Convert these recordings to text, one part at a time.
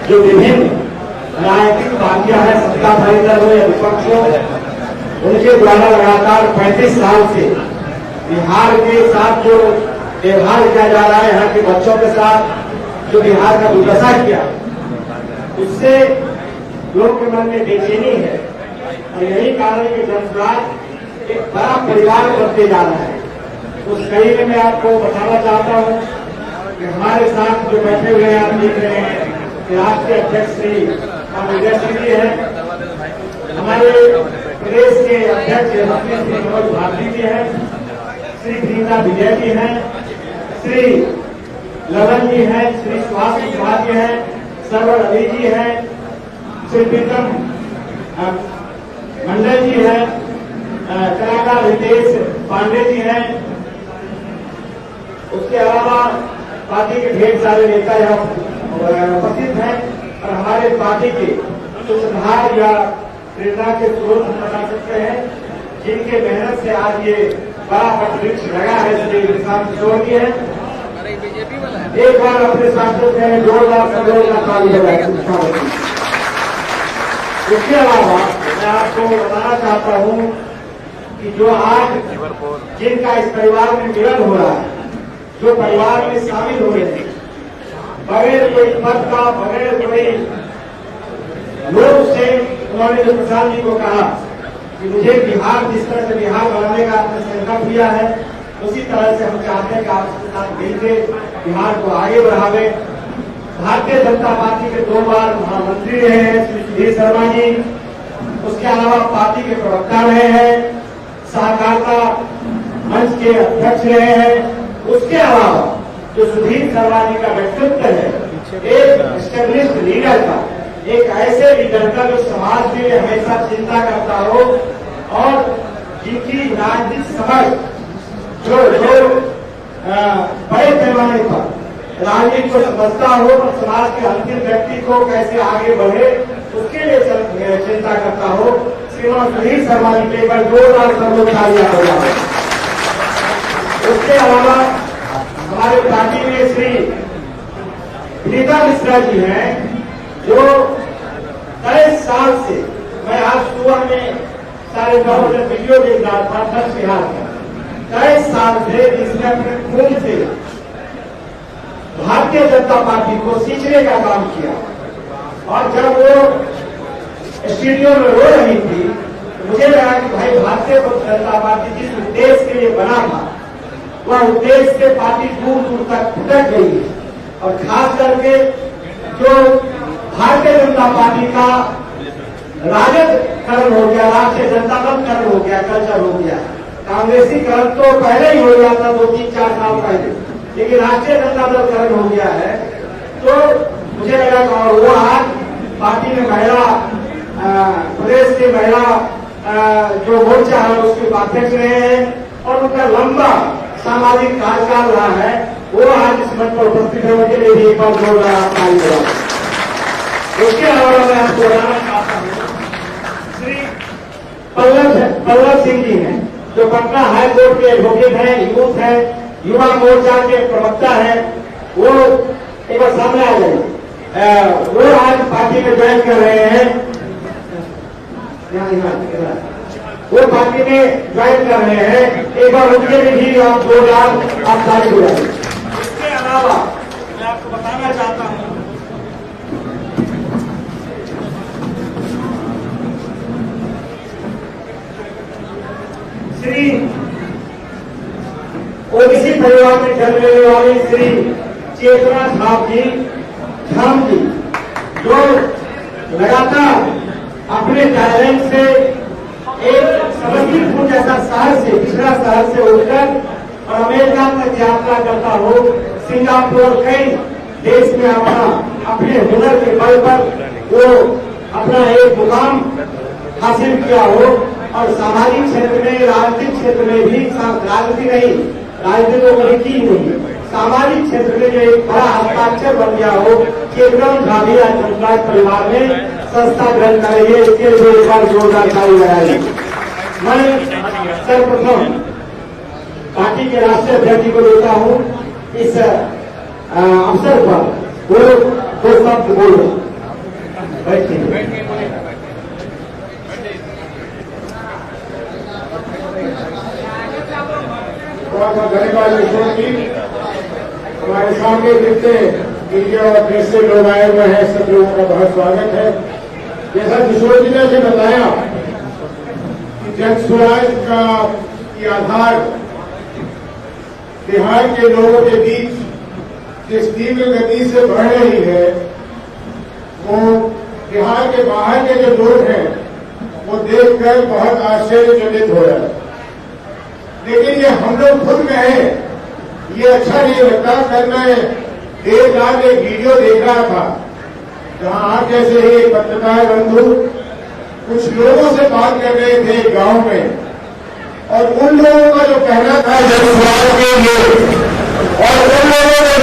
जो विभिन्न राजनीतिक पार्टियां हैं, सत्ताधारी दल हो या विपक्ष हो, उनके द्वारा लगातार 35 साल से बिहार के साथ जो व्यवहार किया जा रहा है, यहाँ के बच्चों के साथ जो बिहार का दुर्दशा किया, उससे लोग के मन में बेचैनी है। और यही कारण है कि जनसुराज एक बड़ा परिवार बनते जा रहा है। उस कड़ी में मैं आपको बताना चाहता हूं कि हमारे साथ जो बैठे हुए हैं, आप देख रहे हैं कि राष्ट्रीय अध्यक्ष श्री विजय सिंह जी हैं, हमारे प्रदेश के अध्यक्ष श्री मनोज भारती जी हैं, श्री प्रीता विजय जी हैं, श्री ललन जी हैं, श्री सुभाष कुशवाहा जी हैं, सरवर अली जी हैं, श्री प्रीतम मंडल जी हैं, कलाकार रितेश पांडे जी हैं। उसके अलावा पार्टी के ढेर सारे नेता यहाँ उपस्थित हैं और हमारे पार्टी के सुधार या प्रेरणा के स्रोत हम बता सकते हैं, जिनके मेहनत से आज ये बड़ा वृक्ष लगा है, श्री निशांत किशोर जी है। एक बार अपने साथियों से जोरदार सहयोग का ताली बजाएं। इसके अलावा मैं आपको बताना चाहता हूं कि जो आज जिनका इस परिवार में मिलन हो रहा है, जो परिवार में शामिल हो रहे हैं, बगैर कोई पद का, बगैर कोई लोग से, उन्होंने जो प्रसाद जी को कहा कि मुझे बिहार, जिस तरह से बिहार बनाने का आपने संकल्प लिया है, उसी तरह से हम चाहते हैं कि आप उसके साथ मिलकर बिहार को आगे बढ़ावे। भारतीय जनता पार्टी के 2 बार महामंत्री रहे हैं श्री सुधीर शर्मा जी, उसके अलावा पार्टी के प्रवक्ता रहे हैं, सहकारिता मंच के अध्यक्ष रहे हैं। उसके अलावा जो सुधीर शर्मा जी का व्यक्तित्व है, एक एस्टेब्लिश्ड लीडर का, एक ऐसे लीडर का जो समाज के लिए हमेशा चिंता करता हो और जिनकी राजनीतिक समझ जो बड़े पैमाने पर राजनीति को समझता हो और समाज के अंतिम व्यक्ति को कैसे आगे बढ़े उसके लिए चिंता करता हो, श्रीमान सुधीर शर्मा जी के पर जोरदार सर्वोच्चारियां हो जाए। उसके अलावा हमारे पार्टी में श्री प्रीता मिश्रा जी हैं, जो 23 साल से, मैं आज सुबह में 9:30 बजे वीडियो देख रहा था, 10 बिहार का, 23 साल से जिसने अपने खून से भारतीय जनता पार्टी को सींचने का काम किया। और जब वो स्टूडियो में रो रही थी, तो मुझे लगा कि भाई भारतीय जनता पार्टी जिस उद्देश्य के लिए बना था, वह उद्देश्य से पार्टी दूर दूर तक भटक गई है। और खास करके जो भारतीय जनता पार्टी का राजदकरण हो गया, राष्ट्रीय जनता दलकरण हो गया, कल्चर हो गया, कांग्रेसीकरण तो पहले ही हो गया था, 2-3-4 साल पहले, लेकिन राष्ट्रीय जनता दलकरण हो गया है। तो मुझे लगा कि वो आज पार्टी में महिला, प्रदेश की महिला जो मोर्चा है उसके उपाध्यक्ष रहे हैं और उनका लंबा सामाजिक कार्यकाल रहा है, वो आज इस मंच पर उपस्थित होने के लिए भी एक बार जोरदार ताली बजाएं। उसके अलावा मैं आपको बताना चाहता हूँ, श्री पल्लव सिंह जी हैं, जो पटना हाईकोर्ट के एडवोकेट हैं, यूथ है, युवा मोर्चा के प्रवक्ता है, वो एक बार सामने आ जाए। वो आज पार्टी में ज्वाइन कर रहे हैं, वो पार्टी में ज्वाइन कर रहे हैं। एक बार उनके लिए भी आप जोरदार आप ताली बजाएं। इसके अलावा मैं आपको बताना चाहता हूं, श्री ओबीसी परिवार में जन्म लेने वाले श्री चेतना धाम जी, जो लगातार अपने टैलेंट से एक समस्तीपुर जैसा शहर से, पिछड़ा शहर से उठकर और अमेरिका तक यात्रा करता हो, सिंगापुर कई देश में अपने हुनर के बल पर वो अपना एक मुकाम हासिल किया हो और सामाजिक क्षेत्र में, राजनीतिक क्षेत्र में भी, राजनीति नहीं, राजनीति को कभी की नहीं, सामाजिक क्षेत्र में जो एक बड़ा हस्ताक्षर बन गया हो कि एकदम गांधी जनता परिवार में संस्था ग्रहण करेंगे, इसके लिए एक बार जोरदार ताली लगाएंगे। मैं सर्वप्रथम पार्टी के राष्ट्रीय अध्यक्ष को देता हूं इस अवसर पर। वो दो शब्द बोलो। बैठिए। बहुत धन्यवाद किशोर जी। हमारे सामने जितने मीडिया और प्रेस से लोग आए हुए हैं, सब लोगों का बहुत स्वागत है। जैसा किशोर जी ने अभी बताया कि जन स्वराज का ये आधार बिहार के लोगों के बीच जिस तीव्र गति से बढ़ रही है, वो बिहार के बाहर के जो लोग हैं वो देखकर बहुत आश्चर्यचकित हो रहा है। लेकिन ये हम लोग खुद कहें ये अच्छा नहीं लगता। कल मैं देर रात एक वीडियो देख रहा था जहां आप जैसे ही एक पत्रकार बंधु कुछ लोगों से बात कर रहे थे गांव में, और उन लोगों का जो कहना था जनसुराज के लिए, और उन लोगों ने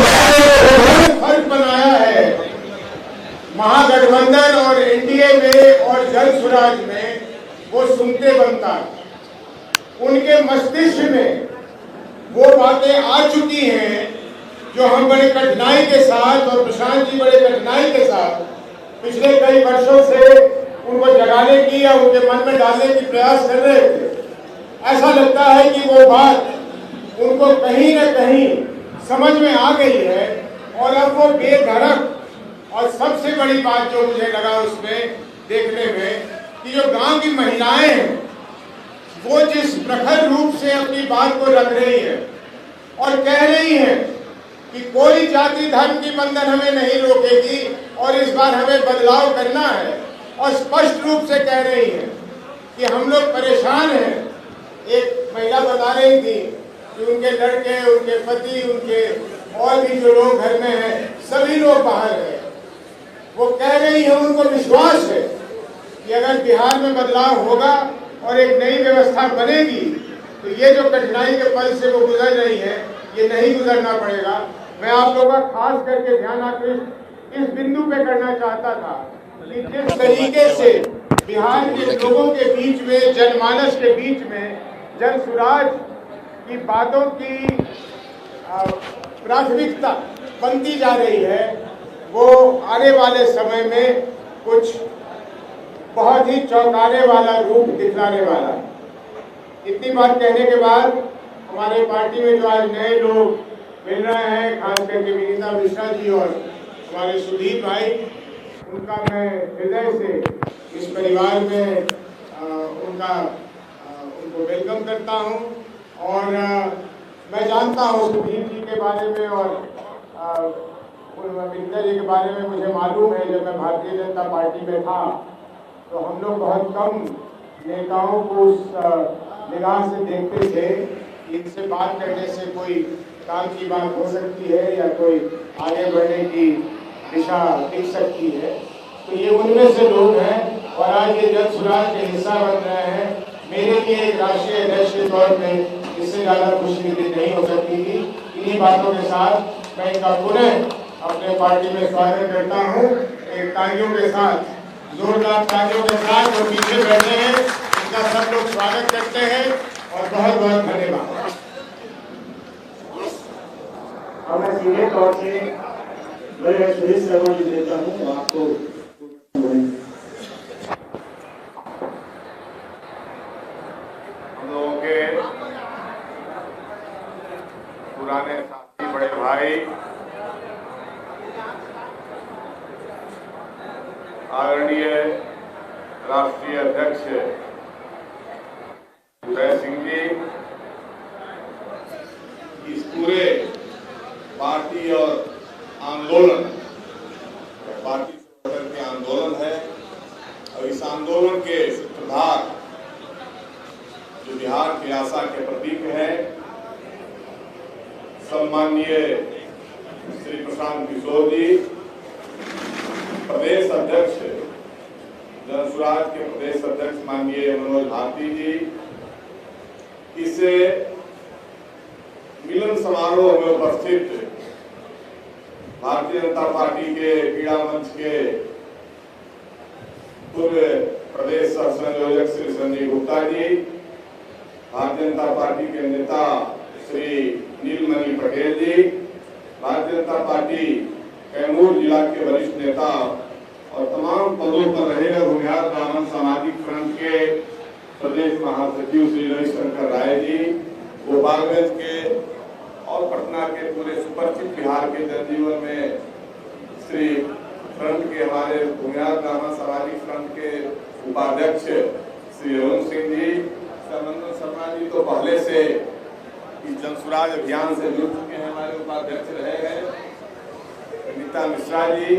फर्क बनाया है महागठबंधन और एनडीए में और जनसुराज में, वो सुनते बनता। उनके मस्तिष्क में वो बातें आ चुकी हैं जो हम बड़े कठिनाई के साथ, और प्रशांत जी बड़े कठिनाई के साथ पिछले कई वर्षों से उनको जगाने की या उनके मन में डालने की प्रयास कर रहे थे। ऐसा लगता है कि वो बात उनको कहीं न कहीं समझ में आ गई है, और अब वो बेधड़क। और सबसे बड़ी बात जो मुझे लगा उसमें देखने में कि जो गांव की महिलाएं हैं वो जिस प्रखर रूप से अपनी बात को रख रही है और कह रही है कि कोई जाति धर्म की बंधन हमें नहीं रोकेगी और इस बार हमें बदलाव करना है, और स्पष्ट रूप से कह रही है कि हम लोग परेशान हैं। एक महिला बता रही थी कि उनके लड़के, उनके पति, उनके और भी जो लोग घर में हैं, सभी लोग बाहर हैं। वो कह रही है, उनको विश्वास है कि अगर बिहार में बदलाव होगा और एक नई व्यवस्था बनेगी तो ये जो कठिनाई के पल से वो गुजर रही है ये नहीं गुजरना पड़ेगा। मैं आप लोगों का खास करके ध्यान आकृष्ट इस बिंदु पे करना चाहता था कि जिस तरीके से बिहार के लोगों के बीच में, जनमानस के बीच में जनसुराज की बातों की प्राथमिकता बनती जा रही है, वो आने वाले समय में कुछ बहुत ही चौंकाने वाला रूप दिखलाने वाला। इतनी बात कहने के बाद हमारे पार्टी में जो आज नए लोग मिल रहे हैं, खास करके विनीता मिश्रा जी और हमारे सुधीर भाई, उनका मैं हृदय से इस परिवार में उनको वेलकम करता हूं। और मैं जानता हूं सुधीर जी के बारे में और विनीता जी के बारे में मुझे मालूम है। जब मैं भारतीय जनता पार्टी में था तो हम लोग बहुत कम नेताओं को उस निगाह से देखते थे कि इनसे बात करने से कोई काम की बात हो सकती है या कोई आगे बढ़ने की दिशा दिख सकती है। तो ये उनमें से लोग हैं और आज ये जनसुराज के हिस्सा बन रहे हैं। मेरे लिए एक राष्ट्रीय अध्यक्ष के तौर पर इससे ज़्यादा खुशी की दिन नहीं हो सकती थी। इन्हीं बातों के साथ मैं इनका पुनः अपने पार्टी में स्वागत करता हूँ। एक तालियों के साथ, जोरदार तालियों के साथ जो पीछे बैठे हैं इनका सब लोग स्वागत करते हैं और बहुत बहुत धन्यवाद। अब मैं सीधे तौर से मेरे सुरेश शर्मा जी देता हूँ आपको। हम लोगों के पुराने साथी, बड़े भाई, आदरणीय राष्ट्रीय अध्यक्ष जय सिंह जी, इस पूरे पार्टी और आंदोलन, पार्टी के आंदोलन है और इस आंदोलन के सूत्रधार जो बिहार की आशा के प्रतीक है, सम्माननीय श्री प्रशांत किशोर जी, प्रदेश अध्यक्ष, जनसुराज के प्रदेश अध्यक्ष माननीय मनोज भारती जी, इस मिलन समारोह में उपस्थित भारतीय जनता पार्टी के क्रीड़ा मंच के पूर्व प्रदेश संयोजक श्री संजय गुप्ता जी, भारतीय जनता पार्टी के नेता श्री नीलमणि पटेल जी, भारतीय जनता पार्टी कैमूर जिला के वरिष्ठ नेता और तमाम पदों पर रहे भूमिहार ब्राह्मण सामाजिक फ्रंट के प्रदेश महासचिव श्री रविशंकर राय जी, गोपालगंज के और पटना के पूरे सुपरिचित बिहार के जनजीवन में श्री फ्रंट के हमारे भूमिहार ब्राह्मण सामाजिक फ्रंट के उपाध्यक्ष श्री अरुण सिंह जी, सर्वनंदन शर्मा जी तो पहले से इस जनसुराज अभियान से जुड़ चुके हैं, हमारे उपाध्यक्ष रहे हैं, नीता मिश्रा जी,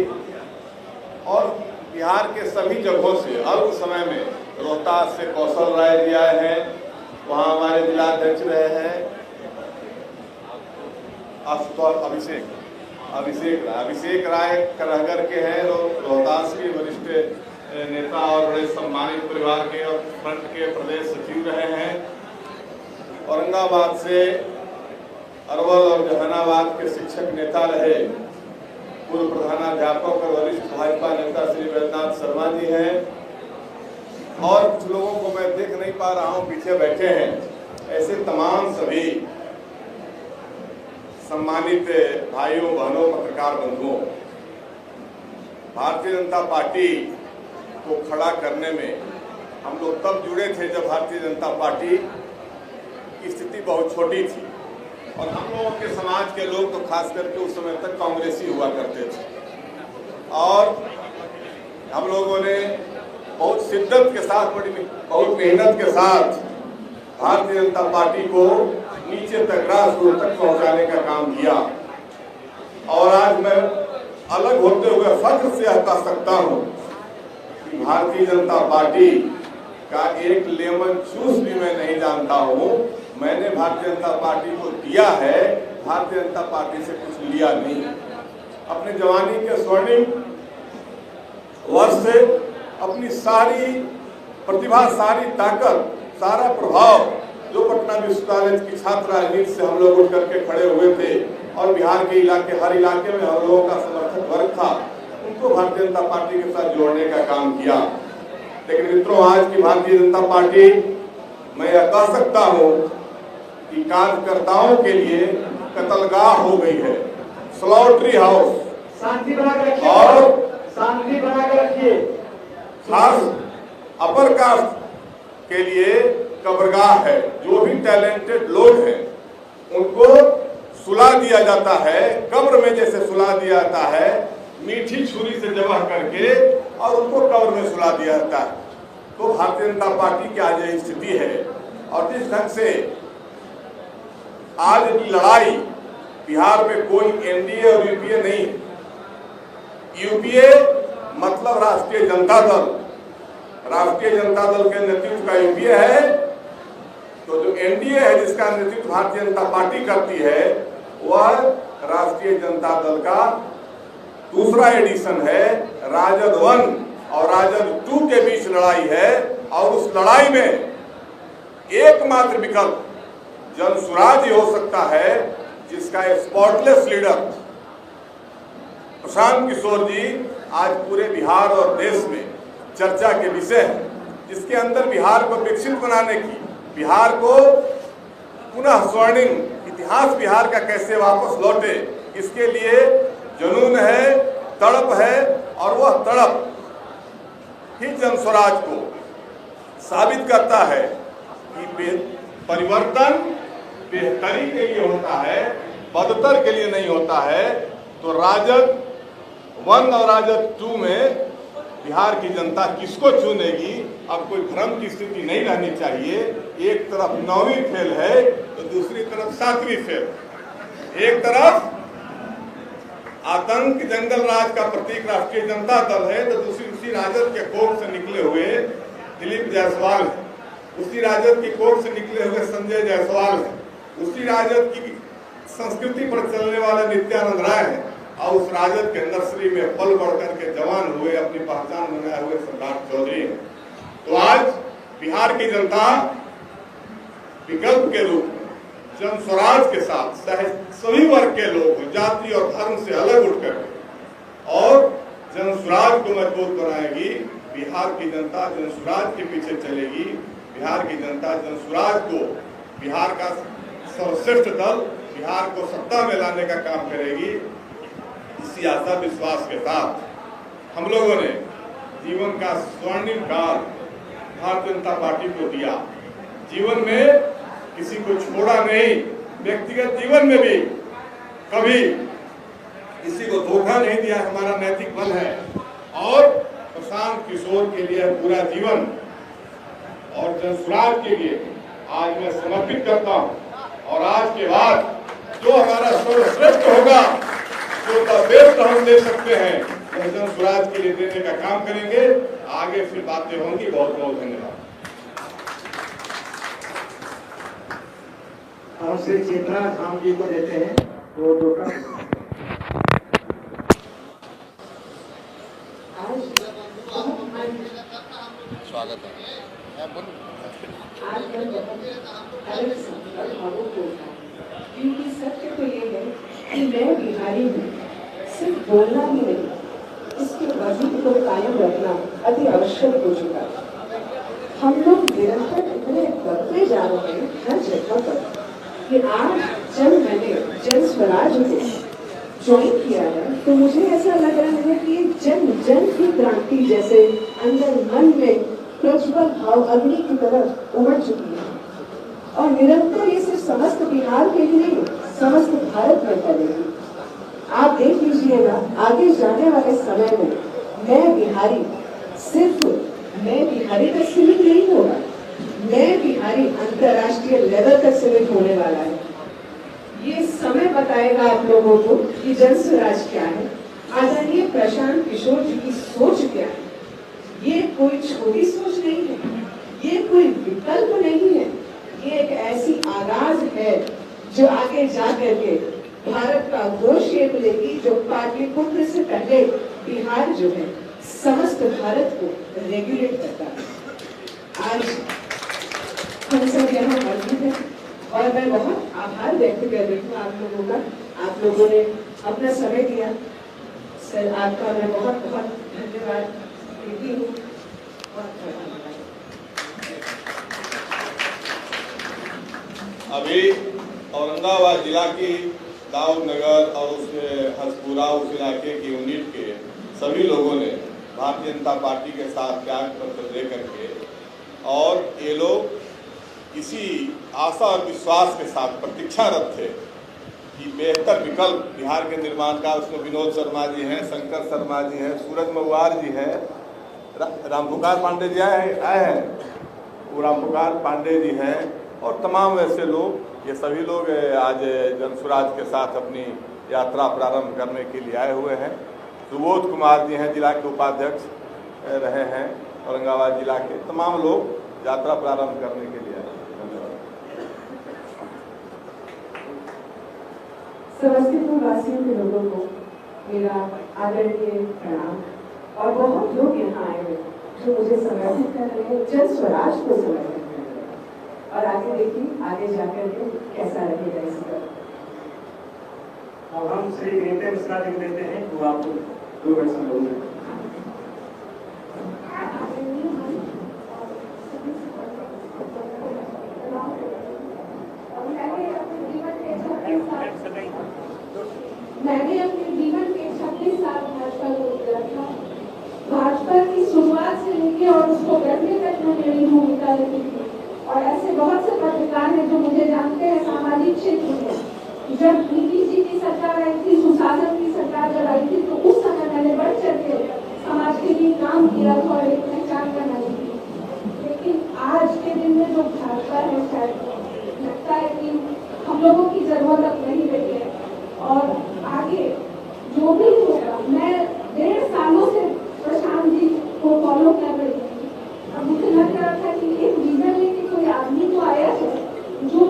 और बिहार के सभी जगहों से अल्प समय में रोहतास से कौशल राय जी आए हैं, वहाँ हमारे जिलाध्यक्ष रहे हैं अभिषेक राय करहगर के हैं, रोहतास के वरिष्ठ नेता और बड़े सम्मानित परिवार के और फ्रंट के प्रदेश सचिव रहे हैं, औरंगाबाद से अरवल और जहानाबाद के शिक्षक नेता रहे, पूर्व प्रधानाध्यापक और वरिष्ठ भाजपा नेता श्री वैद्यनाथ शर्मा जी हैं, और कुछ लोगों को मैं देख नहीं पा रहा हूं, पीछे बैठे हैं। ऐसे तमाम सभी सम्मानित भाइयों बहनों पत्रकार बंधुओं, भारतीय जनता पार्टी को खड़ा करने में हम लोग तब जुड़े थे जब भारतीय जनता पार्टी की स्थिति बहुत छोटी थी और हम लोगों के समाज के लोग तो खास करके उस समय तक कांग्रेसी हुआ करते थे, और हम लोगों ने बहुत शिद्दत के साथ, बहुत मेहनत के साथ भारतीय जनता पार्टी को नीचे तक, ग्रासरूट तक पहुंचाने का काम किया। और आज मैं अलग होते हुए फख्र से कह सकता हूं कि भारतीय जनता पार्टी का एक लेमन जूस भी मैं नहीं जानता हूं। मैंने भारतीय जनता पार्टी को दिया है, भारतीय जनता पार्टी से कुछ लिया नहीं। अपने जवानी के स्वर्णिम वर्ष से अपनी सारी प्रतिभा, सारी ताकत, सारा प्रभाव जो पटना विश्वविद्यालय की छात्र राजनीति से हम लोग उठ करके खड़े हुए थे और बिहार के इलाके, हर इलाके में हम लोगों का समर्थक वर्ग था, उनको भारतीय जनता पार्टी के साथ जोड़ने का काम किया। लेकिन मित्रों, आज की भारतीय जनता पार्टी, मैं यह कह सकता हूं कि कार्यकर्ताओं के लिए कत्लगाह हो गई है, स्लॉटरी हाउस। शांति बना के रखिए, और शांति बना के रखिए। खास अपर कास्ट के लिए कब्रगाह है। जो भी टैलेंटेड लोग हैं उनको सुला दिया जाता है, कब्र में जैसे सुला दिया जाता है, मीठी छुरी से जबह करके, और उनको कब्र में सुला दिया जाता है। तो भारतीय जनता पार्टी की आज यही स्थिति है। और जिस ढंग से आज की लड़ाई, बिहार में कोई एनडीए और यूपीए नहीं, यूपीए मतलब राष्ट्रीय जनता दल, राष्ट्रीय जनता दल के नेतृत्व का यूपीए है, तो जो एनडीए है जिसका नेतृत्व भारतीय जनता पार्टी करती है, वह राष्ट्रीय जनता दल का दूसरा एडिशन है। राजद 1 और राजद 2 के बीच लड़ाई है, और उस लड़ाई में एकमात्र विकल्प जनसुराज ही हो सकता है, जिसका स्पॉटलेस लीडर प्रशांत किशोर जी आज पूरे बिहार और देश में चर्चा के विषय है, जिसके अंदर बिहार को विकसित बनाने की, बिहार को पुनः स्वर्णिम इतिहास बिहार का कैसे वापस लौटे, इसके लिए जुनून है, तड़प है, और वह तड़प ही जनस्वराज को साबित करता है कि परिवर्तन बेहतरी के लिए होता है, बदतर के लिए नहीं होता है। तो राजद 1 और राजद 2 में बिहार की जनता किसको चुनेगी, अब कोई भ्रम की स्थिति नहीं रहनी चाहिए। एक तरफ 9वीं फेल है तो दूसरी तरफ 7वीं फेल। एक तरफ आतंक जंगल राज का प्रतीक राष्ट्रीय जनता दल है, तो दूसरी उसी राजद के कोख से निकले हुए दिलीप जायसवाल है, उसी राजद की कोख से निकले हुए संजय जायसवाल है, उसी राजद की संस्कृति पर चलने वाले नित्यानंद राय है, और उस राजद के नर्सरी में पल बढ़ करके जवान हुए, अपनी पहचान बनाए हुए सरदार चौधरी है। तो आज बिहार की जनता विकल्प के रूप में जनस्वराज के साथ चाहे सभी वर्ग के लोग जाति और धर्म से अलग उठकर और जनस्वराज को मजबूत बनाएगी। बिहार की जनता जनस्वराज के पीछे चलेगी। बिहार की जनता जनस्वराज को, बिहार का सर्वश्रेष्ठ दल, बिहार को सत्ता में लाने का काम करेगी। इसी आशा विश्वास के साथ हम लोगों ने जीवन का स्वर्णिम काल भारतीय जनता पार्टी को दिया। जीवन में किसी को छोड़ा नहीं, व्यक्तिगत जीवन में भी कभी किसी को धोखा नहीं दिया, हमारा नैतिक बल है। और प्रशांत किशोर के लिए पूरा जीवन और जनसुराज के लिए आज मैं समर्पित करता हूं। और आज के बाद जो हमारा सर्वश्रेष्ठ होगा, जो द बेस्ट हम दे सकते हैं, वह जनसुराज के लिए देने का काम करेंगे। आगे फिर बातें होंगी। बहुत बहुत धन्यवाद। और श्री चेतना धाम जी को देते हैं वो टोकन। स्वागत है। आज मैं बहुत अलग और भावुक होता क्योंकि सत्य तो ये है कि मैं बिहारी हूँ। सिर्फ बोलना ही नहीं, इसके वजूद को कायम रखना अति आवश्यक हो चुका है। हम लोग निरंतर इतने बढ़ते जा रहे हैं हर जगह पर कि आज जब मैंने जन स्वराज को ज्वाइन किया है तो मुझे ऐसा लग रहा है कि जन जन की क्रांति जैसे अंदर मन में प्रज्वल भाव अग्नि की तरह उमड़ चुकी है और निरंतर ये सिर्फ समस्त बिहार के ही नहीं, समस्त भारत में फैलेगी। आप देख लीजिएगा आगे जाने वाले समय में मैं बिहारी सिर्फ मैं बिहारी तक सीमित नहीं होगा, मैं बिहारी अंतर्राष्ट्रीय लेवल तक सीमित होने वाला है। ये समय बताएगा आप लोगों को कि जन स्वराज क्या है, आदरणीय प्रशांत किशोर जी की सोच क्या है। ये कोई छोटी सोच नहीं है, ये कोई विकल्प नहीं है, ये एक ऐसी आगाज है जो आगे जा करके भारत का वो शेप लेगी जो पाटलिपुत्र से पहले बिहार जो है समस्त भारत को रेगुलेट करता है। आज हम सब यहाँ मौजूद हैं और मैं बहुत आभार व्यक्त कर रही हूँ आप लोगों का। आप लोगों ने अपना समय दिया, सर आपका मैं बहुत बहुत धन्यवाद देती हूँ। अभी औरंगाबाद जिला की दाऊद नगर और उसके हसपुरा उस इलाके की यूनिट के सभी लोगों ने भारतीय जनता पार्टी के साथ त्याग पत्र दे करके और ये लोग इसी आशा और विश्वास के साथ प्रतीक्षारत थे कि बेहतर विकल्प बिहार के निर्माण का। उसमें विनोद शर्मा जी हैं, शंकर शर्मा जी हैं, सूरज महुआर जी हैं, रामपुकार पांडे जी आए हैं, वो रामपुकार पांडे जी हैं और तमाम वैसे लोग, ये सभी लोग आज जनसुराज के साथ अपनी यात्रा प्रारंभ करने के लिए आए हुए हैं। सुबोध कुमार जी हैं, जिला के उपाध्यक्ष रहे हैं औरंगाबाद जिला के। तमाम लोग यात्रा प्रारंभ करने के लिए आए हैं। समस्तीपुर वासियों के लोगों को मेरा आदरणीय प्रणाम। और बहुत लोग यहाँ आए हुए जो मुझे समर्पित कर रहे हैं, जन स्वराज को समर्पित कर रहे हैं। और आगे देखिए आगे जाकर के कैसा रहेगा इसका। अब हम श्री नीते मिश्रा जी देते हैं तो आप 2 मिनट बोलेंगे। मैंने अपने जीवन के 26 साल भाजपा को दिया था। भाजपा की शुरुआत से लेकर और उसको करने तक में मेरी भूमिका रही थी। और ऐसे बहुत से पत्रकार हैं जो मुझे जानते हैं सामाजिक क्षेत्र में। जब नीतीश जी की सरकार आई थी, सुशासन की सरकार जब आई थी, तो उस समय मैंने बढ़ चढ़ के समाज के लिए काम किया था और एक पहचान बनाई थी। लेकिन आज के दिन में जो भाजपा है, शायद लगता है कि हम लोगों की जरूरत अब नहीं रही है। और आगे जो भी होगा, मैं 1.5 सालों से प्रशांत जी को फॉलो कर रही थी। अब मुझे लग रहा था कि एक विजन लेके कोई आदमी तो आया है जो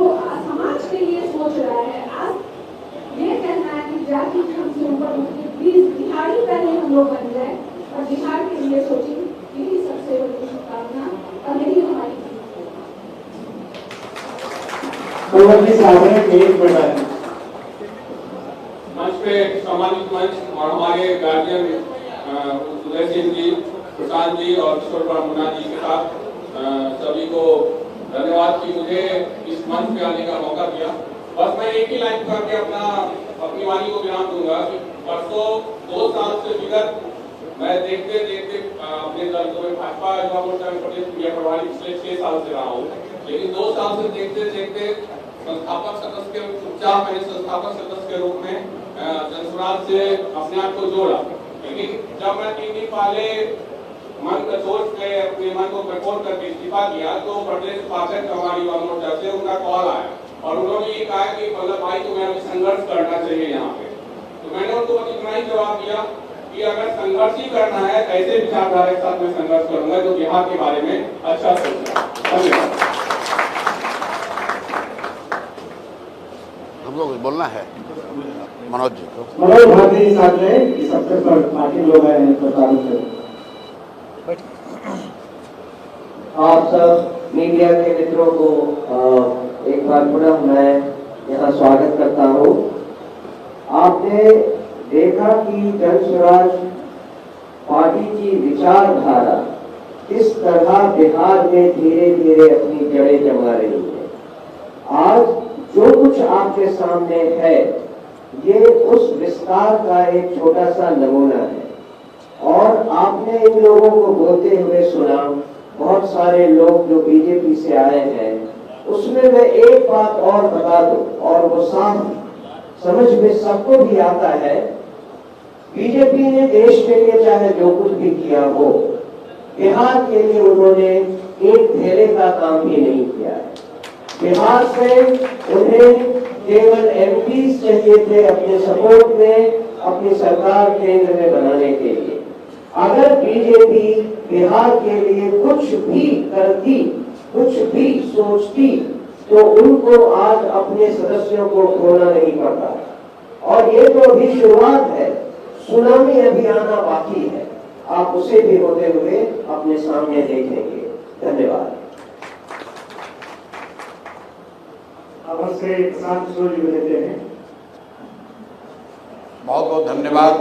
समाज के लिए सोच रहा है। आज ये कहना है कि जाति धर्म से ऊपर उठके प्लीज बिहारी पहले हम लोग बन जाए और बिहार के लिए सोचें। यही सबसे बड़ी शुभकामना और यही हमारी मंच पे सम्मानित मंच और हमारे गार्जियन उदय सिंह जी, प्रशांत जी और किशोर मुन्ना जी के साथ सभी को धन्यवाद कि मुझे इस मंच पे आने का मौका दिया। बस मैं एक ही लाइन करके अपनी वाणी को विराम दूंगा कि परसों 2 साल से विगत मैं देखते देखते अपने दल को भाजपा युवा मोर्चा में प्रिय प्रभारी पिछले 6 साल से रहा हूँ, लेकिन 2 साल से देखते देखते संस्थापक सदस्य के चुपचाप मैंने संस्थापक सदस्य के रूप में जनसुराज से अपने आप को जोड़ा। लेकिन जब मैं 3 दिन पहले मन का सोच के अपने मन को कठोर करके इस्तीफा किया तो प्रदेश उपाध्यक्ष हमारी युवा मोर्चा से उनका कॉल आया और उन्होंने ये कहा कि वल्लभ भाई तुम्हें अभी संघर्ष करना चाहिए यहाँ पे। तो मैंने उनको इतना ही जवाब दिया कि अगर संघर्ष ही करना है ऐसे विचारधारा के साथ मैं संघर्ष करूंगा जो बिहार के बारे में अच्छा सोचता। धन्यवाद। हम लोग बोलना है मनोज जी को। मनोज भारती जी साथ में इस अवसर पर पार्टी लोग आए हैं प्रचार से। आप सब मीडिया के मित्रों को एक बार पुनः मैं यहाँ स्वागत करता हूँ। आपने देखा कि जनसुराज पार्टी की विचारधारा किस तरह बिहार में धीरे धीरे अपनी जड़ें जमा रही है। आज जो कुछ आपके सामने है ये उस विस्तार का एक छोटा सा नमूना है और आपने इन लोगों को बोलते हुए सुना। बहुत सारे लोग जो बीजेपी से आए हैं उसमें मैं एक बात और बता दूं और वो साफ समझ में सबको भी आता है। बीजेपी ने देश के लिए चाहे जो कुछ भी किया हो, बिहार के लिए उन्होंने एक धेले का काम भी नहीं किया है। बिहार से उन्हें केवल एमपीज चाहिए थे अपने सपोर्ट में, अपनी सरकार केंद्र में बनाने के लिए। अगर बीजेपी बिहार के लिए कुछ भी करती, कुछ भी सोचती तो उनको आज अपने सदस्यों को खोना नहीं पड़ता। और ये तो अभी शुरुआत है, सुनामी अभी आना बाकी है। आप उसे भी होते हुए अपने सामने देखेंगे। धन्यवाद। अवश्य प्रशांत किशोर जी को देते हैं। बहुत बहुत धन्यवाद।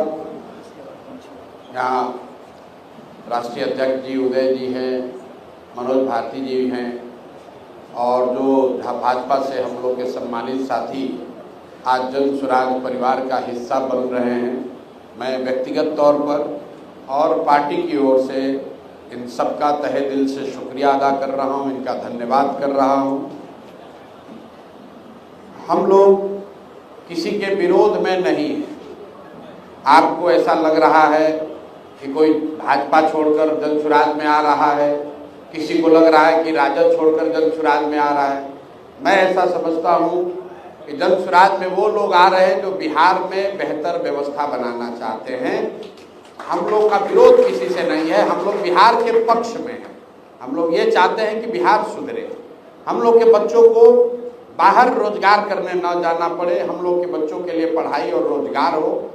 यहाँ राष्ट्रीय अध्यक्ष जी उदय जी हैं, मनोज भारती जी हैं और जो भाजपा से हम लोग के सम्मानित साथी आज जनसुराज परिवार का हिस्सा बन रहे हैं। मैं व्यक्तिगत तौर पर और पार्टी की ओर से इन सबका तहे दिल से शुक्रिया अदा कर रहा हूँ, इनका धन्यवाद कर रहा हूँ। हम लोग किसी के विरोध में नहीं हैं। आपको ऐसा लग रहा है कि कोई भाजपा छोड़कर जनसुराज में आ रहा है, किसी को लग रहा है कि राजद छोड़कर जनसुराज में आ रहा है। मैं ऐसा समझता हूँ कि जनसुराज में वो लोग आ रहे हैं जो बिहार में बेहतर व्यवस्था बनाना चाहते हैं। हम लोग का विरोध किसी से नहीं है, हम लोग बिहार के पक्ष में हैं। हम लोग ये चाहते हैं कि बिहार सुधरे, हम लोग के बच्चों को बाहर रोजगार करने न जाना पड़े, हम लोग के बच्चों के लिए पढ़ाई और रोजगार हो।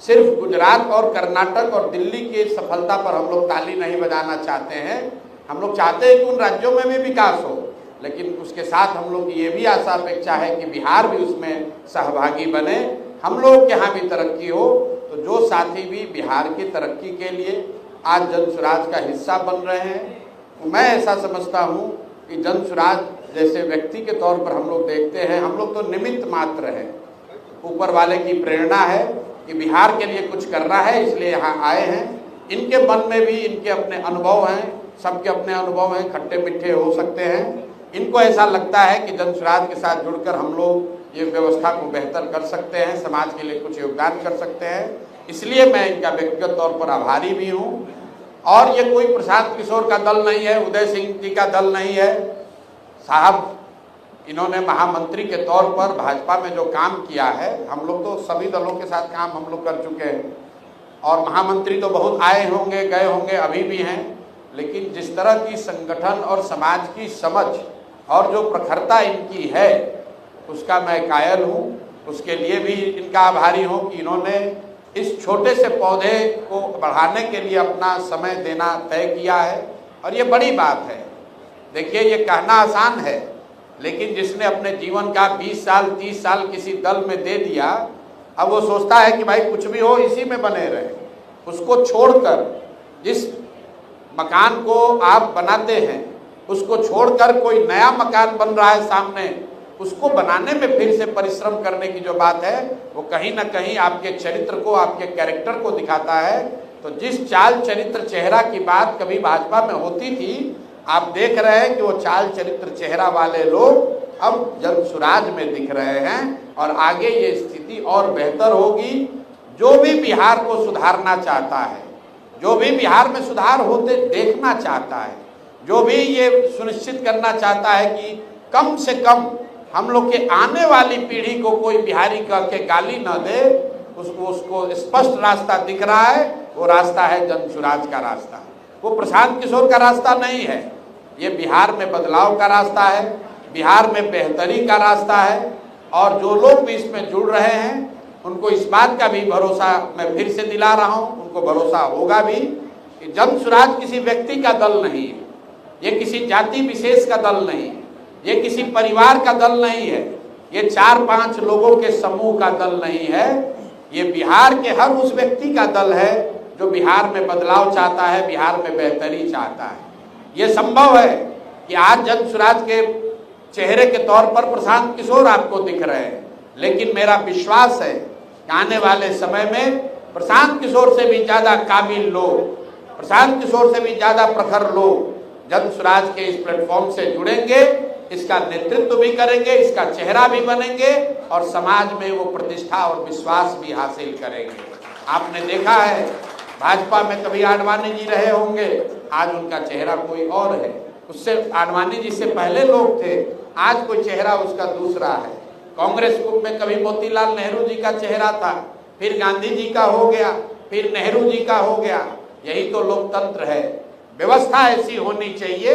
सिर्फ गुजरात और कर्नाटक और दिल्ली की सफलता पर हम लोग ताली नहीं बजाना चाहते हैं। हम लोग चाहते हैं कि उन राज्यों में भी विकास हो, लेकिन उसके साथ हम लोग की ये भी आशा अपेक्षा है कि बिहार भी उसमें सहभागी बने, हम लोग के यहाँ भी तरक्की हो। तो जो साथी भी बिहार की तरक्की के लिए आज जनसुराज का हिस्सा बन रहे हैं, तो मैं ऐसा समझता हूँ कि जनसुराज जैसे व्यक्ति के तौर पर हम लोग देखते हैं, हम लोग तो निमित्त मात्र हैं। ऊपर वाले की प्रेरणा है कि बिहार के लिए कुछ करना है, इसलिए यहाँ आए हैं। इनके मन में भी इनके अपने अनुभव हैं, सबके अपने अनुभव हैं, खट्टे मीठे हो सकते हैं। इनको ऐसा लगता है कि जनसुराज के साथ जुड़कर हम लोग ये व्यवस्था को बेहतर कर सकते हैं, समाज के लिए कुछ योगदान कर सकते हैं। इसलिए मैं इनका व्यक्तिगत तौर पर आभारी भी हूँ। और ये कोई प्रशांत किशोर का दल नहीं है, उदय सिंह जी का दल नहीं है। साहब इन्होंने महामंत्री के तौर पर भाजपा में जो काम किया है, हम लोग तो सभी दलों के साथ काम हम लोग कर चुके हैं और महामंत्री तो बहुत आए होंगे, गए होंगे, अभी भी हैं। लेकिन जिस तरह की संगठन और समाज की समझ और जो प्रखरता इनकी है, उसका मैं कायल हूँ। उसके लिए भी इनका आभारी हूँ कि इन्होंने इस छोटे से पौधे को बढ़ाने के लिए अपना समय देना तय किया है और ये बड़ी बात है। देखिए, ये कहना आसान है, लेकिन जिसने अपने जीवन का 20 साल 30 साल किसी दल में दे दिया, अब वो सोचता है कि भाई कुछ भी हो इसी में बने रहे। उसको छोड़कर, जिस मकान को आप बनाते हैं उसको छोड़कर कोई नया मकान बन रहा है सामने, उसको बनाने में फिर से परिश्रम करने की जो बात है वो कहीं ना कहीं आपके चरित्र को, आपके कैरेक्टर को दिखाता है। तो जिस चाल चरित्र चेहरा की बात कभी भाजपा में होती थी, आप देख रहे हैं कि वो चाल चरित्र चेहरा वाले लोग अब जनसुराज में दिख रहे हैं और आगे ये स्थिति और बेहतर होगी। जो भी बिहार को सुधारना चाहता है, जो भी बिहार में सुधार होते देखना चाहता है, जो भी ये सुनिश्चित करना चाहता है कि कम से कम हम लोग के आने वाली पीढ़ी को कोई बिहारी कह के गाली न दे, उसको स्पष्ट रास्ता दिख रहा है। वो रास्ता है जनसुराज का रास्ता, वो प्रशांत किशोर का रास्ता नहीं है। ये बिहार में बदलाव का रास्ता है, बिहार में बेहतरी का रास्ता है। और जो लोग भी इसमें जुड़ रहे हैं उनको इस बात का भी भरोसा मैं फिर से दिला रहा हूँ, उनको भरोसा होगा भी कि जनसुराज किसी व्यक्ति का दल नहीं है, ये किसी जाति विशेष का दल नहीं है, ये किसी परिवार का दल नहीं है, ये 4-5 लोगों के समूह का दल नहीं है। ये बिहार के हर उस व्यक्ति का दल है जो बिहार में बदलाव चाहता है, बिहार में बेहतरी चाहता है। ये संभव है कि आज जनसुराज के चेहरे के तौर पर प्रशांत किशोर आपको दिख रहे हैं, लेकिन मेरा विश्वास है कि आने वाले समय में प्रशांत किशोर से भी ज्यादा काबिल लोग, प्रशांत किशोर से भी ज्यादा प्रखर लोग जनसुराज के इस प्लेटफॉर्म से जुड़ेंगे, इसका नेतृत्व भी करेंगे, इसका चेहरा भी बनेंगे और समाज में वो प्रतिष्ठा और विश्वास भी हासिल करेंगे। आपने देखा है भाजपा में कभी आडवाणी जी रहे होंगे, आज उनका चेहरा कोई और है, उससे आडवाणी जी से पहले लोग थे, आज कोई चेहरा उसका दूसरा है। कांग्रेस ग्रुप में कभी मोतीलाल नेहरू जी का चेहरा था, फिर गांधी जी का हो गया, फिर नेहरू जी का हो गया। यही तो लोकतंत्र है। व्यवस्था ऐसी होनी चाहिए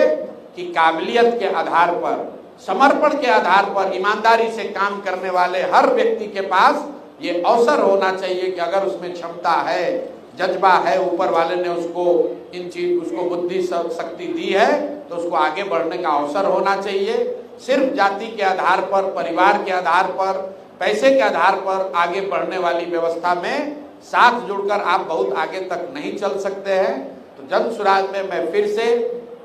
कि काबिलियत के आधार पर, समर्पण के आधार पर, ईमानदारी से काम करने वाले हर व्यक्ति के पास ये अवसर होना चाहिए कि अगर उसमें क्षमता है, जज्बा है, ऊपर वाले ने उसको बुद्धि शक्ति दी है तो उसको आगे बढ़ने का अवसर होना चाहिए। सिर्फ जाति के आधार पर, परिवार के आधार पर, पैसे के आधार पर आगे बढ़ने वाली व्यवस्था में साथ जुड़कर आप बहुत आगे तक नहीं चल सकते हैं। तो जनसुराज में मैं फिर से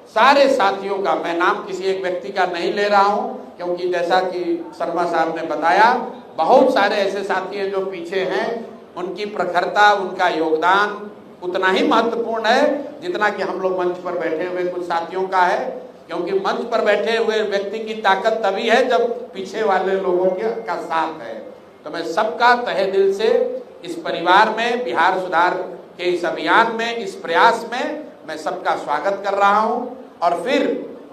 सारे साथियों का, मैं नाम किसी एक व्यक्ति का नहीं ले रहा हूं, क्योंकि जैसा कि शर्मा साहब ने बताया बहुत सारे ऐसे साथी हैं जो पीछे हैं, उनकी प्रखरता, उनका योगदान उतना ही महत्वपूर्ण है जितना कि हम लोग मंच पर बैठे हुए कुछ साथियों का है। क्योंकि मंच पर बैठे हुए व्यक्ति की ताकत तभी है जब पीछे वाले लोगों का साथ है। तो मैं सबका तहे दिल से इस परिवार में, बिहार सुधार के इस अभियान में, इस प्रयास में मैं सबका स्वागत कर रहा हूं। और फिर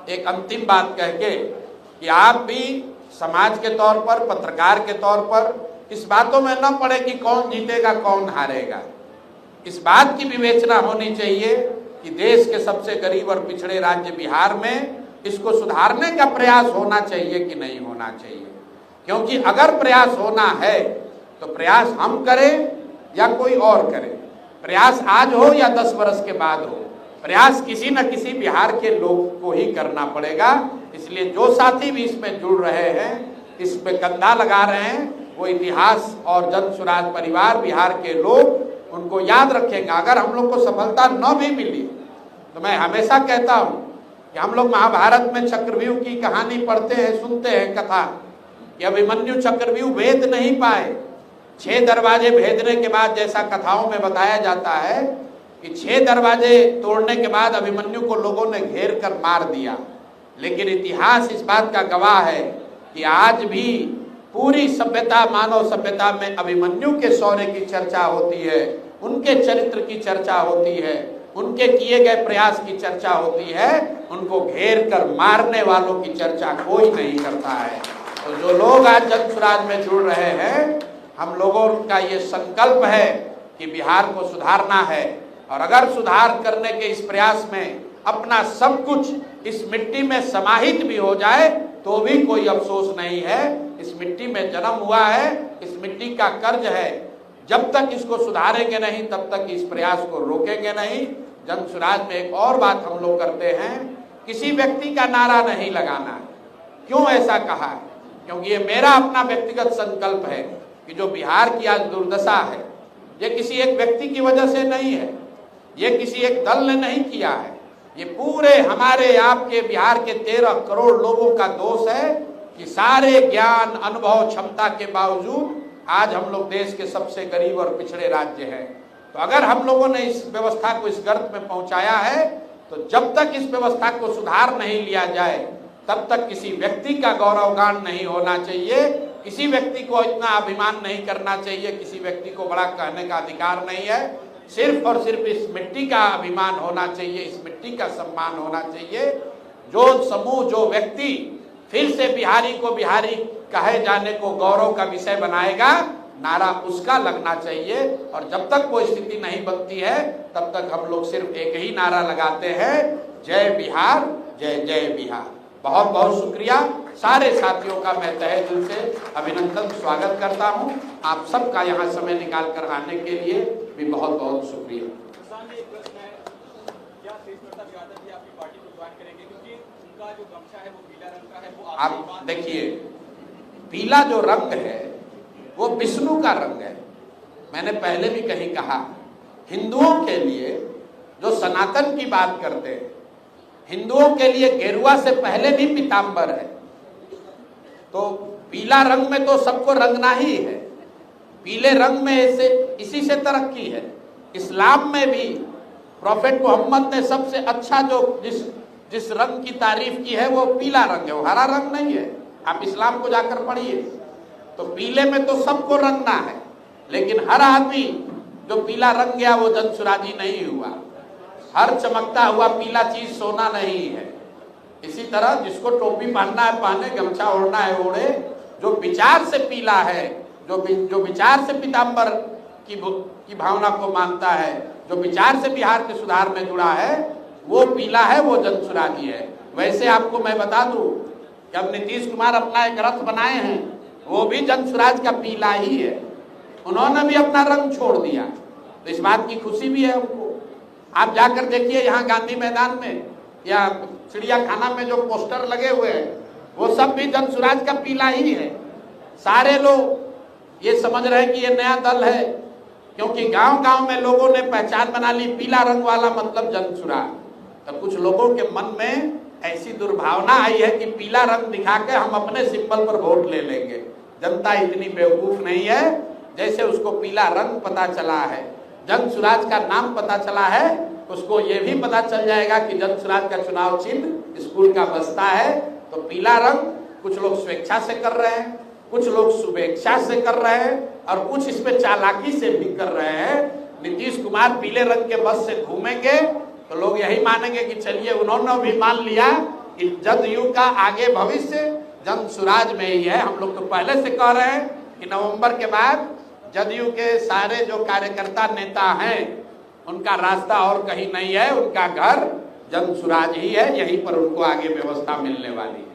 एक अंतिम बात कह के कि आप भी समाज के तौर पर, पत्रकार के तौर पर इस बातों में न पड़े कि कौन जीतेगा कौन हारेगा। इस बात की विवेचना होनी चाहिए कि देश के सबसे गरीब और पिछड़े राज्य बिहार में इसको सुधारने का प्रयास होना चाहिए कि नहीं होना चाहिए। क्योंकि अगर प्रयास होना है तो प्रयास हम करें या कोई और करे, प्रयास आज हो या 10 वर्ष के बाद हो, प्रयास किसी न किसी बिहार के लोग को ही करना पड़ेगा। इसलिए जो साथी भी इसमें जुड़ रहे हैं, इसमें कंधा लगा रहे हैं, वो इतिहास और जनसुराज परिवार, बिहार के लोग उनको याद रखेंगे। अगर हम लोग को सफलता न भी मिली तो मैं हमेशा कहता हूँ कि हम लोग महाभारत में चक्रव्यूह की कहानी पढ़ते हैं, सुनते हैं कथा कि अभिमन्यु चक्रव्यूह भेद नहीं पाए। 6 दरवाजे भेदने के बाद, जैसा कथाओं में बताया जाता है कि 6 दरवाजे तोड़ने के बाद अभिमन्यु को लोगों ने घेर कर मार दिया। लेकिन इतिहास इस बात का गवाह है कि आज भी पूरी सभ्यता, मानव सभ्यता में अभिमन्यु के शौर्य की चर्चा होती है, उनके चरित्र की चर्चा होती है, उनके किए गए प्रयास की चर्चा होती है, उनको घेर कर मारने वालों की चर्चा कोई नहीं करता है। तो जो लोग आज जनसुराज में जुड़ रहे हैं, हम लोगों का ये संकल्प है कि बिहार को सुधारना है। और अगर सुधार करने के इस प्रयास में अपना सब कुछ इस मिट्टी में समाहित भी हो जाए तो भी कोई अफसोस नहीं है। इस मिट्टी में जन्म हुआ है, इस मिट्टी का कर्ज है। जब तक इसको सुधारेंगे नहीं तब तक इस प्रयास को रोकेंगे नहीं। जनसुराज में एक और बात हम लोग करते हैं, किसी व्यक्ति का नारा नहीं लगाना है। क्यों ऐसा कहा है? क्योंकि ये मेरा अपना व्यक्तिगत संकल्प है कि जो बिहार की आज दुर्दशा है, ये किसी एक व्यक्ति की वजह से नहीं है, ये किसी एक दल ने नहीं किया है, ये पूरे हमारे आपके बिहार के 13 करोड़ लोगों का दोष है कि सारे ज्ञान, अनुभव, क्षमता के बावजूद आज हम लोग देश के सबसे गरीब और पिछड़े राज्य हैं। तो अगर हम लोगों ने इस व्यवस्था को इस गर्त में पहुंचाया है, तो जब तक इस व्यवस्था को सुधार नहीं लिया जाए तब तक किसी व्यक्ति का गौरवगान नहीं होना चाहिए, किसी व्यक्ति को इतना अभिमान नहीं करना चाहिए, किसी व्यक्ति को बड़ा कहने का अधिकार नहीं है। सिर्फ और सिर्फ इस मिट्टी का अभिमान होना चाहिए, इस मिट्टी का सम्मान होना चाहिए। जो समूह, जो व्यक्ति फिर से बिहारी को बिहारी कहे जाने को गौरव का विषय बनाएगा, नारा उसका लगना चाहिए। और जब तक वो स्थिति नहीं बनती है तब तक हम लोग सिर्फ एक ही नारा लगाते हैं, जय बिहार, जय जय बिहार। बहुत बहुत शुक्रिया। सारे साथियों का मैं तहे दिल से अभिनंदन, स्वागत करता हूं। आप सबका यहाँ समय निकाल कर आने के लिए भी बहुत बहुत शुक्रिया। आप देखिए, पीला जो रंग है वो विष्णु का रंग है। मैंने पहले भी कहीं कहा, हिंदुओं के लिए जो सनातन की बात करते हैं, हिंदुओं के लिए गेरुआ से पहले भी पीतांबर है। तो पीला रंग में तो सबको रंगना ही है। पीले रंग में इसी से तरक्की है। इस्लाम में भी प्रॉफेट मोहम्मद ने सबसे अच्छा जो जिस रंग की तारीफ की है वो पीला रंग है, वो हरा रंग नहीं है। आप इस्लाम को जाकर पढ़िए। तो पीले में तो सबको रंगना है, लेकिन हर आदमी जो पीला रंग गया वो जनसुराजी नहीं हुआ। हर चमकता हुआ पीला चीज सोना नहीं है। इसी तरह जिसको टोपी पहनना है पहने, गमछा ओढ़ना है ओढ़े। जो विचार से पीला है, जो विचार से पीतांबर की भावना को मानता है, जो विचार से बिहार के सुधार में जुड़ा है, वो पीला है, वो जनसुराजी है। वैसे आपको मैं बता दूं कि अब नीतीश कुमार अपना एक रथ बनाए हैं, वो भी जनसुराज का पीला ही है। उन्होंने भी अपना रंग छोड़ दिया, तो इस बात की खुशी भी है हमको। आप जाकर देखिए यहाँ गांधी मैदान में या चिड़ियाखाना में जो पोस्टर लगे हुए हैं, वो सब भी जनसुराज का पीला ही है। सारे लोग ये समझ रहे हैं कि ये नया दल है, क्योंकि गांव-गांव में लोगों ने पहचान बना ली, पीला रंग वाला मतलब जनसुराज। तो कुछ लोगों के मन में ऐसी दुर्भावना आई है कि पीला रंग दिखा के हम अपने सिंबल पर वोट ले लेंगे। जनता इतनी बेवकूफ नहीं है। जैसे उसको पीला रंग पता चला है, जनसुराज का नाम पता चला है, उसको ये भी पता चल जाएगा कि जनसुराज का चुनाव चिन्ह स्कूल का बस्ता है। तो पीला रंग कुछ लोग स्वेच्छा से कर रहे हैं, कुछ लोग शुभेच्छा से कर रहे हैं, और कुछ इसमें चालाकी से भी कर रहे हैं। नीतीश कुमार पीले रंग के बस से घूमेंगे तो लोग यही मानेंगे कि चलिए उन्होंने भी मान लिया कि जदयू का आगे भविष्य जनसुराज में ही है। हम लोग तो पहले से कह रहे हैं कि नवंबर के बाद जदयू के सारे जो कार्यकर्ता नेता हैं उनका रास्ता और कहीं नहीं है, उनका घर जनसुराज ही है, यहीं पर उनको आगे व्यवस्था मिलने वाली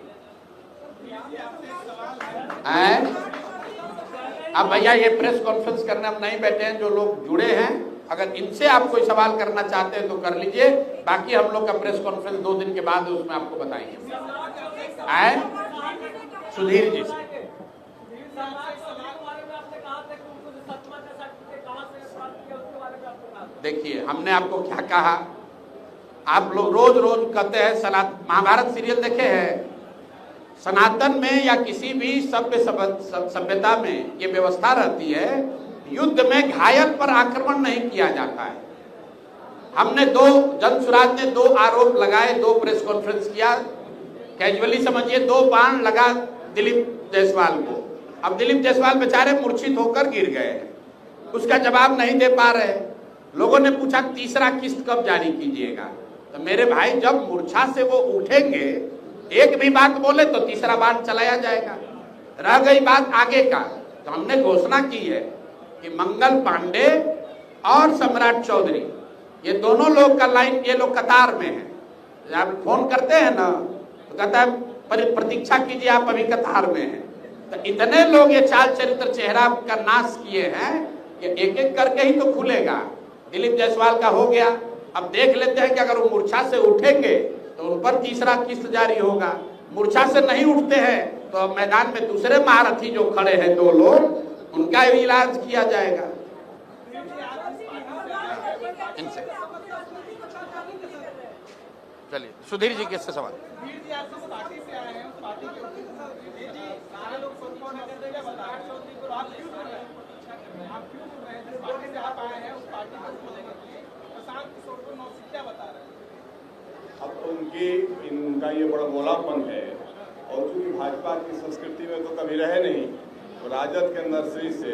है। अब भैया ये प्रेस कॉन्फ्रेंस करने हम नहीं बैठे हैं, जो लोग जुड़े हैं अगर इनसे आप कोई सवाल करना चाहते हैं तो कर लीजिए। बाकी हम लोग का प्रेस कॉन्फ्रेंस 2 दिन के बाद है, उसमें आपको बताएंगे। सुधीर जी से देखिए, हमने आपको क्या कहा। आप लोग रोज रोज कहते हैं महाभारत सीरियल देखे हैं। सनातन में या किसी भी सभ्यता में ये व्यवस्था रहती है, युद्ध में घायल पर आक्रमण नहीं किया जाता है। हमने जनसुराज ने 2 आरोप लगाए, 2 प्रेस कॉन्फ्रेंस किया। कैजुअली समझिए 2 बाण लगा दिलीप जायसवाल को। अब दिलीप जायसवाल बेचारे मूर्छित होकर गिर गए, उसका जवाब नहीं दे पा रहे। लोगों ने पूछा तीसरा किस्त कब जारी कीजिएगा। तो मेरे भाई, जब मूर्छा से वो उठेंगे, एक भी बात बोले तो तीसरा बाण चलाया जाएगा। रह गई बात आगे का, तो हमने घोषणा की है कि मंगल पांडे और सम्राट चौधरी, ये दोनों लोग का लाइन, ये लोग कतार में हैं। आप फोन करते हैं ना तो कहता है प्रतीक्षा कीजिए, आप अभी कतार में हैं। तो इतने लोग ये चाल चरित्र चेहरा का नाश किए हैं कि एक एक करके ही तो खुलेगा। दिलीप जायसवाल का हो गया, अब देख लेते हैं कि अगर वो मूर्छा से उठेंगे तो उन पर तीसरा किस्त जारी होगा। मूर्छा से नहीं उठते हैं तो मैदान में दूसरे महारथी जो खड़े हैं 2 लोग, उनका भी इलाज किया जाएगा। इनसे चलिए सुधीर जी के सवाल। वीर जी, आप जिस पार्टी से आए हैं उस पार्टी के वीर जी सारे लोग सोचते हैं कि प्रकाश चौधरी को आप क्यों जुड़ रहे हैं? आप क्यों जुड़ रहे हैं? जिस पार्टी से आप आए हैं उस पार्टी को खोलने के लिए प्रशांत किशोर को नौसिक क्या बता रहे हैं? अब तो इनका ये बड़ा बोलापन है, और चूंकि भाजपा की संस्कृति में तो कभी रहे नहीं, तो राजद के नर्सरी से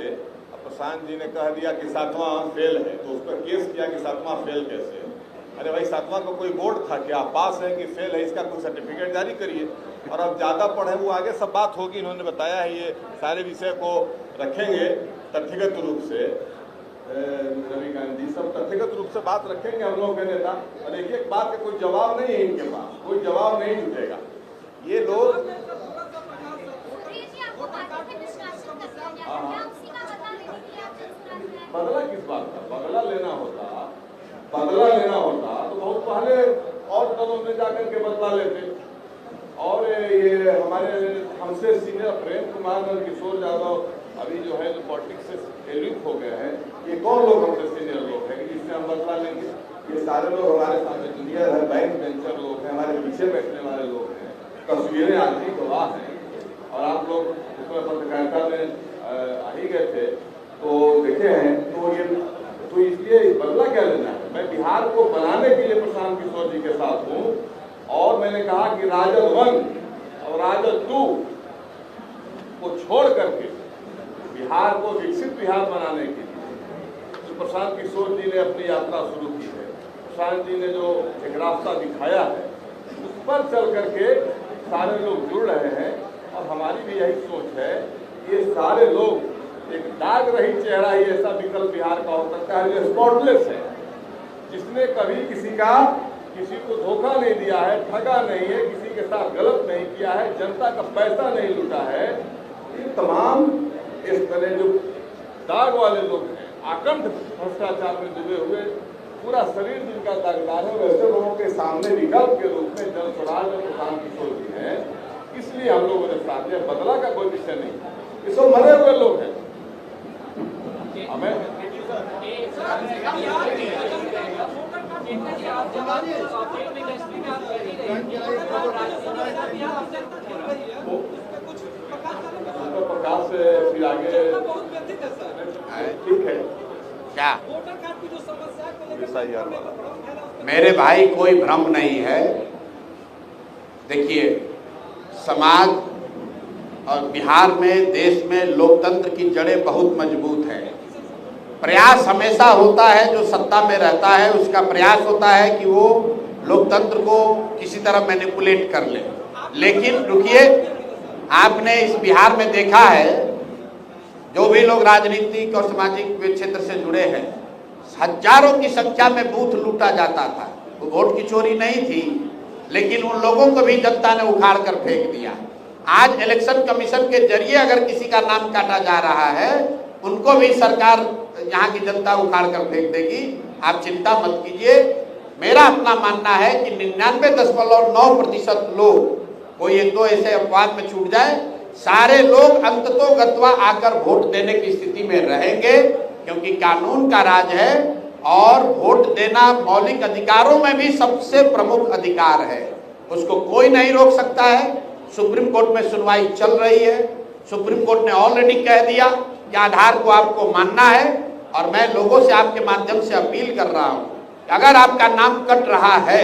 प्रशांत जी ने कह दिया कि 7वां फेल है, तो उस पर केस किया कि 7वां फेल कैसे? अरे भाई 7वां का कोई बोर्ड था क्या? पास है कि फेल है, इसका कोई सर्टिफिकेट जारी करिए। और अब ज़्यादा पढ़े वो आगे सब बात होगी, इन्होंने बताया है ये सारे विषय को रखेंगे तथ्यगत रूप से। रविकांत जी सब तथ्यगत रूप से बात रखेंगे हम लोगों के नेता, और एक बात का कोई जवाब नहीं है इनके पास, कोई जवाब नहीं जुटेगा। ये लोग बदला किस बात का? बदला लेना होता तो बहुत पहले और दलों में जाकर के बदला लेते। और ये हमारे हमसे सीनियर प्रेम कुमार और किशोर यादव अभी जो है जो पॉलिटिक्स से एलिट हो गए हैं, ये कौन लोग हमसे सीनियर लोग हैं कि जिससे हम बदला लेंगे? ये सारे लोग हमारे सामने जूनियर है, बैंक बेंचर लोग हैं, हमारे पीछे बैठने वाले लोग हैं, तस्वीरें आदमी गवाह हैं। और आप लोग उसमें पत्रकारिता में आ ही गए थे तो देखे हैं, तो इसलिए बदला क्या लेना है? मैं बिहार को बनाने के लिए प्रशांत किशोर जी के साथ हूँ, और मैंने कहा कि राजद 1 और राजद 2 को छोड़ करके बिहार को विकसित बिहार बनाने के लिए तो प्रशांत किशोर जी ने अपनी यात्रा शुरू की है। प्रशांत जी ने जो एक रास्ता दिखाया है उस पर चल करके सारे लोग जुड़ रहे हैं, और हमारी भी यही सोच है। ये सारे लोग एक दाग रहित चेहरा ही ऐसा विकल्प बिहार का हो सकता है जो स्पॉटलेस है, जिसने कभी किसी को धोखा नहीं दिया है, ठगा नहीं है, किसी के साथ गलत नहीं किया है, जनता का पैसा नहीं लूटा है। ये तमाम इस तरह जो दाग वाले लोग हैं, आकंठ भ्रष्टाचार में डूबे हुए, पूरा शरीर जिनका दागदार है, वैसे लोगों के सामने विकल्प के रूप में जन स्वराज और प्रशांत किशोर जी हैं। इसलिए हम लोगों ने साथ दिया। बदला का कोई विषय नहीं, ये सब मरे हुए लोग हैं। हमें प्रकाश से फिर आगे ठीक है क्या SIR वाला? मेरे भाई कोई भ्रम नहीं है। देखिए, समाज और बिहार में, देश में लोकतंत्र की जड़ें बहुत मजबूत हैं। प्रयास हमेशा होता है, जो सत्ता में रहता है उसका प्रयास होता है कि वो लोकतंत्र को किसी तरह मैनिपुलेट कर ले। लेकिन रुकिए, आपने इस बिहार में देखा है, जो भी लोग राजनीतिक और सामाजिक क्षेत्र से जुड़े हैं, हजारों की संख्या में बूथ लूटा जाता था। वो वोट की चोरी नहीं थी, लेकिन उन लोगों को भी जनता ने उखाड़ कर फेंक दिया। आज इलेक्शन कमीशन के जरिए अगर किसी का नाम काटा जा रहा है, उनको भी सरकार, यहाँ की जनता उखाड़ कर फेंक देगी। आप चिंता मत कीजिए। मेरा अपना मानना है कि 99.9% लोग, कोई 1-2 ऐसे अपवाद में छूट जाए, सारे लोग अंततोगत्वा आकर वोट देने की स्थिति में रहेंगे, क्योंकि कानून का राज है और वोट देना मौलिक अधिकारों में भी सबसे प्रमुख अधिकार है। उसको कोई नहीं रोक सकता है। सुप्रीम कोर्ट में सुनवाई चल रही है। सुप्रीम कोर्ट ने ऑलरेडी कह दिया कि आधार को आपको मानना है। और मैं लोगों से आपके माध्यम से अपील कर रहा हूँ कि अगर आपका नाम कट रहा है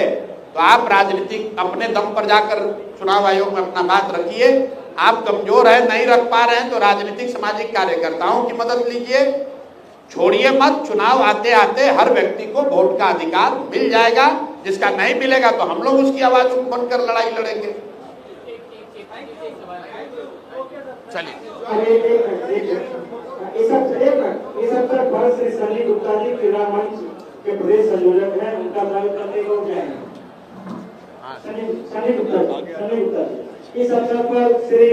तो आप राजनीतिक अपने दम पर जाकर चुनाव आयोग में अपना बात रखिए। आप कमजोर हैं, नहीं रख पा रहे हैं, तो राजनीतिक सामाजिक कार्यकर्ताओं की मदद लीजिए। छोड़िए मत, चुनाव आते आते हर व्यक्ति को वोट का अधिकार मिल जाएगा। जिसका नहीं मिलेगा तो हम लोग उसकी आवाज बनकर लड़ाई लड़ेंगे। चलिए इस अवसर पर श्री सनी गुप्ता जी क्रीड़ा मंच के प्रदेश संयोजक हैं, उनका स्वागत करने को जाएंगे। सनी गुप्ता जी। इस अवसर पर श्री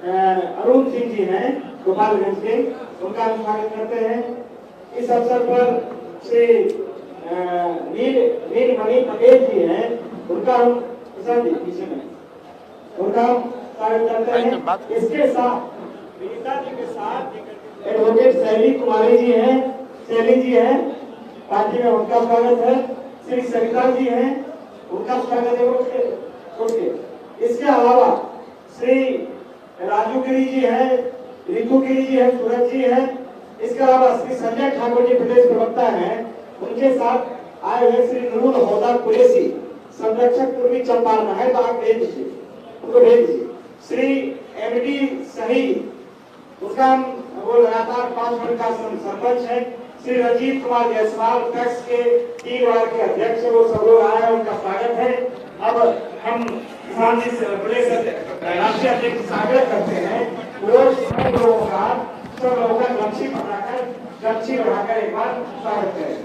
अरुण सिंह जी हैं गोपालगंज के, उनका हम स्वागत करते हैं। इस अवसर पर श्री नीलमणि पटेल जी हैं, उनका हम पीछे में उनका स्वागत करते हैं। इसके साथ विनीता जी के साथ एडवोकेट शैली कुमारी जी हैं, पार्टी में उनका स्वागत है। श्री सरिता जी हैं, उनका स्वागत है उसके। इसके अलावा श्री राजू गिरी जी हैं, रितु गिरी जी हैं, सूरज जी हैं। इसके अलावा श्री संजय ठाकुर जी प्रदेश प्रवक्ता हैं। उनके साथ आए हुए श्री नूरुल होदा कुरैशी संरक्षक पूर्वी चंपारण है, तो आप भेज दीजिए, उनको भेज दीजिए। श्री एमडी सही, उसका वो लगातार 5 मिनट का सरपंच है। श्री रंजीत कुमार जायसवाल टैक्स के टी वार्ड के अध्यक्ष, वो सब लोग आए हैं, उनका स्वागत है। अब हम किसान जी से प्रदेश राष्ट्रीय अध्यक्ष स्वागत करते हैं। वो सब लोगों का गमछी बढ़ाकर एक बार स्वागत करें।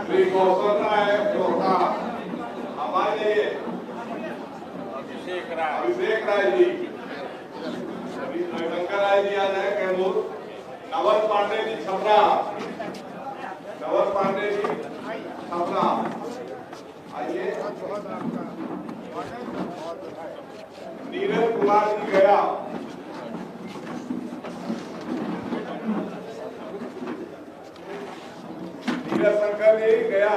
श्री गौतम राय जोधा हमारे लिए, अभिषेक राय जी, शंकर राय जी आ जाए कैमूर, नवल पांडे जी छपरा, आइए। नीरज कुमार जी गया, नीरज शंकर जी गया,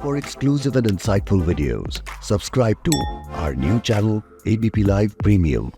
For exclusive and insightful videos, subscribe to our new channel ABP Live Premium.